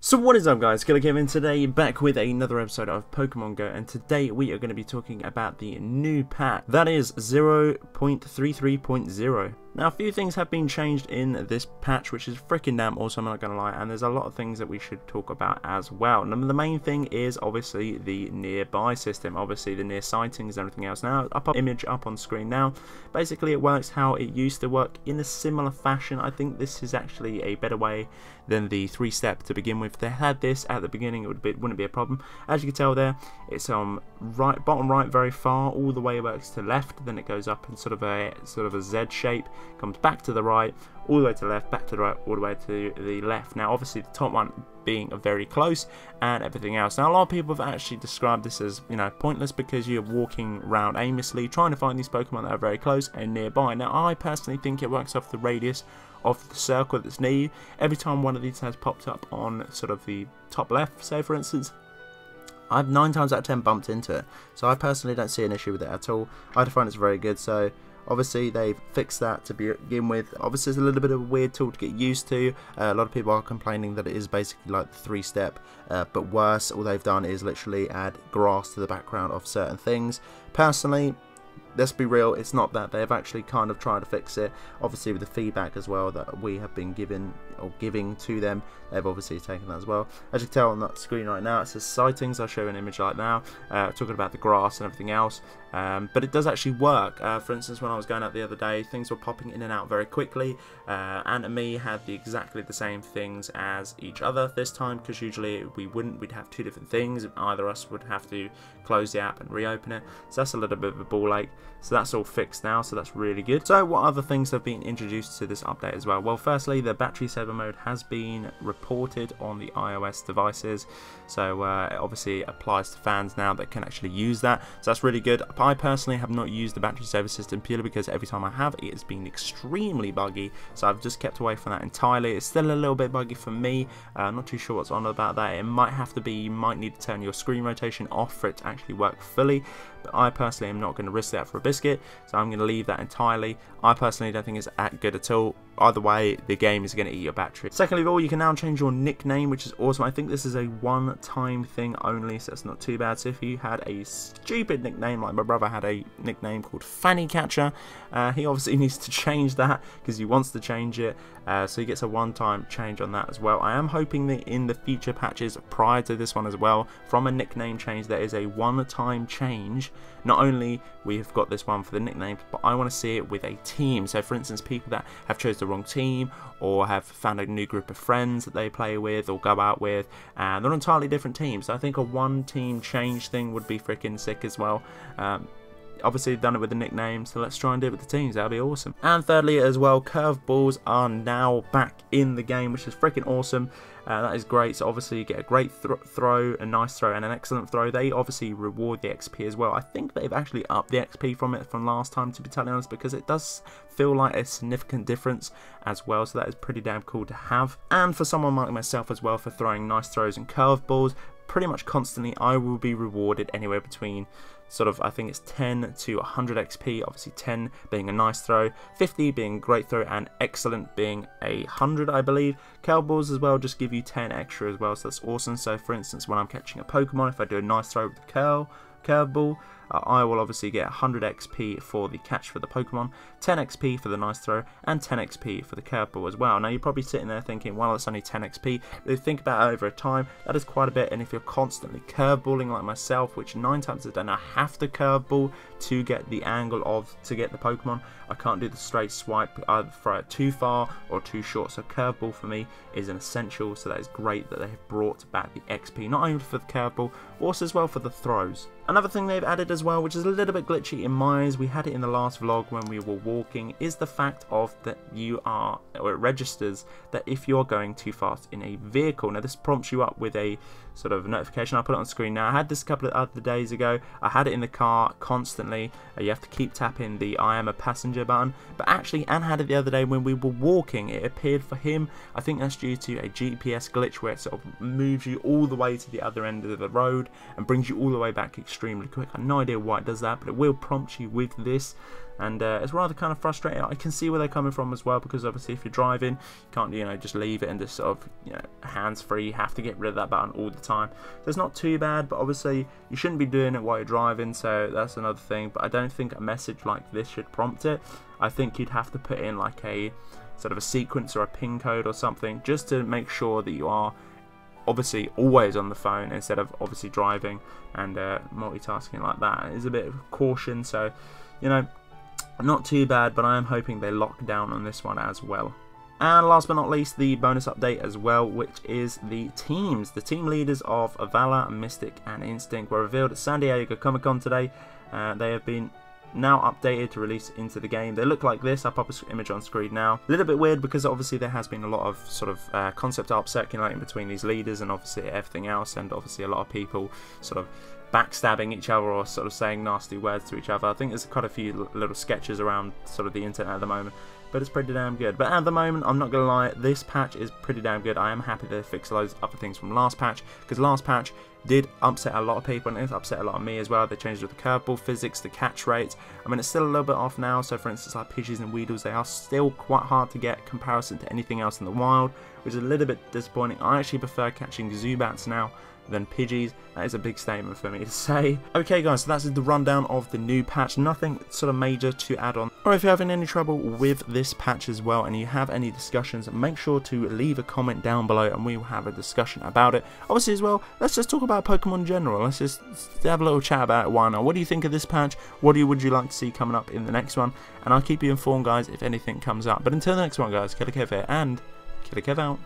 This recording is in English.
So what is up guys, Killerkev, and today back with another episode of Pokemon Go, and today we are going to be talking about the new patch, that is 0.33.0. Now a few things have been changed in this patch, which is freaking damn awesome, I'm not going to lie, and there's a lot of things that we should talk about as well. Now the main thing is obviously the nearby system, obviously the near sightings and everything else. Now image up on screen now. Basically it works how it used to work in a similar fashion. I think this is actually a better way than the 3-step to begin with. If they had this at the beginning, it wouldn't be a problem. As you can tell there, it's bottom right very far, all the way works to left, then it goes up in sort of a Z shape, comes back to the right, all the way to the left, back to the right, all the way to the left. Now obviously the top one being very close and everything else. Now a lot of people have actually described this as, you know, pointless because you're walking around aimlessly trying to find these Pokemon that are very close and nearby. Now I personally think it works off the radius of the circle that's near you. Every time one of these has popped up on sort of the top left, say for instance, I've 9 times out of 10 bumped into it, so I personally don't see an issue with it at all. I find it's very good. So obviously they've fixed that to begin with. Obviously it's a little bit of a weird tool to get used to. A lot of people are complaining that it is basically like the 3-step, but worse. All they've done is literally add grass to the background of certain things. Personally, let's be real, it's not that. They've actually kind of tried to fix it, obviously with the feedback as well that we have been given or giving to them. They've obviously taken that as well. As you can tell on that screen right now, it says sightings. I'll show you an image like now, talking about the grass and everything else, but it does actually work. For instance, when I was going out the other day, things were popping in and out very quickly. Ant and me had exactly the same things as each other this time, because usually we'd have 2 different things. Either us would have to close the app and reopen it, so that's a little bit of a ball ache. So that's all fixed now, so that's really good. So what other things have been introduced to this update as well? Well, firstly, the battery saver mode has been reported on the iOS devices, so it obviously applies to fans now that can actually use that, so that's really good. I personally have not used the battery saver system purely because every time I have, it has been extremely buggy, so I've just kept away from that entirely. It's still a little bit buggy for me. I'm not too sure what's on about that. It might have to be, you might need to turn your screen rotation off for it to actually work fully, but I personally am not going to risk that for a biscuit, so I'm going to leave that entirely. I personally don't think it's that good at all. Either way, the game is going to eat your battery. Secondly of all, you can now change your nickname, which is awesome. I think this is a one-time thing only, so that's not too bad. So if you had a stupid nickname, like my brother had a nickname called Fanny Catcher, he obviously needs to change that because he wants to change it, so he gets a one-time change on that as well. I am hoping that in the future patches prior to this one as well, from a nickname change, there is a one-time change. Not only we've got this one for the nicknames, but I want to see it with a team. So for instance, people that have chosen the wrong team or have found a new group of friends that they play with or go out with, and they're entirely different teams. So I think a one-team change thing would be freaking sick as well. Obviously done it with the nickname, so let's try and do it with the teams. That'll be awesome. And thirdly as well, Curveballs are now back in the game, which is freaking awesome. That is great. So obviously you get a great throw, a nice throw, and an excellent throw. They obviously reward the XP as well. I think they've actually upped the XP from it from last time, to be totally honest, because it does feel like a significant difference as well. So that is pretty damn cool to have. And for someone like myself as well, for throwing nice throws and curveballs, pretty much constantly I will be rewarded anywhere between sort of, I think it's 10 to 100 XP, obviously 10 being a nice throw, 50 being a great throw, and excellent being 100, I believe. Curveballs as well just give you 10 extra as well, so that's awesome. So for instance, when I'm catching a Pokemon, if I do a nice throw with the curveball, I will obviously get 100 XP for the catch for the Pokemon, 10 XP for the nice throw, and 10 XP for the curveball as well. Now you're probably sitting there thinking, well, it's only 10 XP. But if you think about it over a time, that is quite a bit. And if you're constantly curveballing like myself, which 9 times out of 10 I have to curveball to get the angle to get the Pokemon, I can't do the straight swipe, either throw it too far or too short. So curveball for me is an essential, so that is great that they have brought back the XP, not only for the curveball, also as well for the throws. Another thing they've added as well, which is a little bit glitchy in my eyes, we had it in the last vlog when we were walking, is the fact of that you are, or it registers that if you're going too fast in a vehicle. Now this prompts you up with a sort of notification. I'll put it on screen now. I had this a couple of other days ago. I had it in the car constantly. You have to keep tapping the I am a passenger button, but actually Anne had it the other day when we were walking. It appeared for him. I think that's due to a GPS glitch where it sort of moves you all the way to the other end of the road and brings you all the way back extremely quick. I have no idea why it does that, but it will prompt you with this. And it's rather kind of frustrating. I can see where they're coming from as well, because obviously if you're driving, you can't, you know, just leave it and just sort of, you know, hands-free. You have to get rid of that button all the time. So it's not too bad, but obviously you shouldn't be doing it while you're driving, so that's another thing. But I don't think a message like this should prompt it. I think you'd have to put in like a sort of a sequence or a pin code or something, just to make sure that you are obviously always on the phone instead of obviously driving and multitasking like that. It is a bit of caution, so, you know, not too bad, but I am hoping they lock down on this one as well. And last but not least, the bonus update as well, which is the teams. The team leaders of Valor, Mystic and Instinct were revealed at San Diego Comic-Con today. They have been now updated to release into the game. They look like this. I'll pop an image on screen now. A little bit weird because obviously there has been a lot of sort of concept art circulating between these leaders and obviously everything else, and obviously a lot of people sort of backstabbing each other or sort of saying nasty words to each other. I think there's quite a few little sketches around sort of the internet at the moment, but it's pretty damn good. But at the moment, I'm not gonna lie, this patch is pretty damn good. I am happy they fixed loads other things from last patch, because last patch did upset a lot of people, and it upset a lot of me as well. They changed with the curveball physics, the catch rate. I mean, it's still a little bit off now, so for instance like Pidgeys and Weedles, they are still quite hard to get comparison to anything else in the wild, which is a little bit disappointing. I actually prefer catching Zubats now than Pidgeys. That is a big statement for me to say. Okay guys, so that's the rundown of the new patch. Nothing sort of major to add on. Or if you're having any trouble with this patch as well and you have any discussions, make sure to leave a comment down below and we will have a discussion about it. Obviously as well, let's just talk about Pokemon in general. Let's just have a little chat about it. Why not? What do you think of this patch? What would you like to see coming up in the next one? And I'll keep you informed guys if anything comes up. But until the next one guys, Killerkev here and Killerkev out.